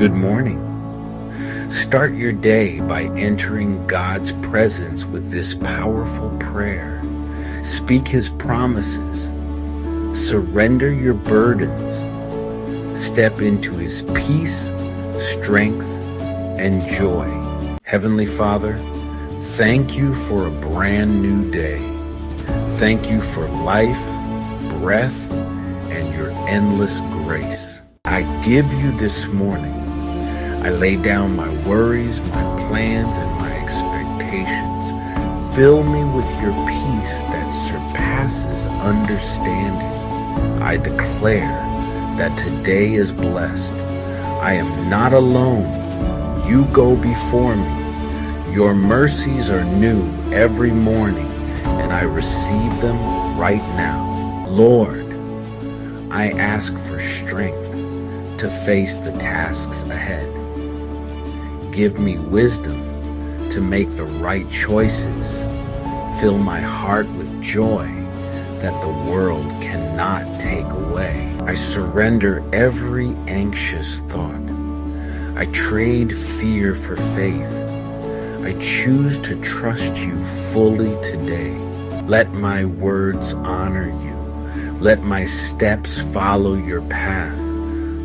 Good morning. Start your day by entering God's presence with this powerful prayer. Speak His promises. Surrender your burdens. Step into His peace, strength, and joy. Heavenly Father, thank you for a brand new day. Thank you for life, breath, and your endless grace. I give you this morning. I lay down my worries, my plans, and my expectations. Fill me with your peace that surpasses understanding. I declare that today is blessed. I am not alone. You go before me. Your mercies are new every morning, and I receive them right now. Lord, I ask for strength to face the tasks ahead. Give me wisdom to make the right choices. Fill my heart with joy that the world cannot take away. I surrender every anxious thought. I trade fear for faith. I choose to trust you fully today. Let my words honor you. Let my steps follow your path.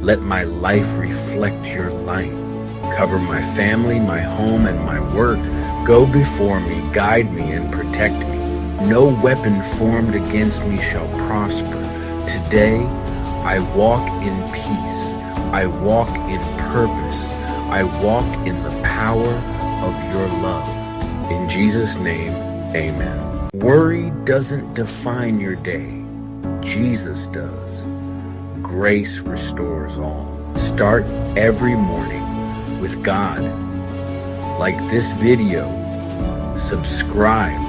Let my life reflect your light. Cover my family, my home, and my work. Go before me, guide me, and protect me. No weapon formed against me shall prosper. Today, I walk in peace. I walk in purpose. I walk in the power of your love. In Jesus' name, amen. Worry doesn't define your day. Jesus does. Grace restores all. Start every morning with God. Like this video, subscribe,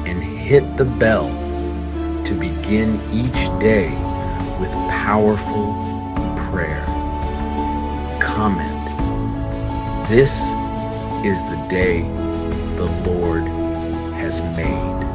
and hit the bell to begin each day with powerful prayer. Comment, this is the day the Lord has made.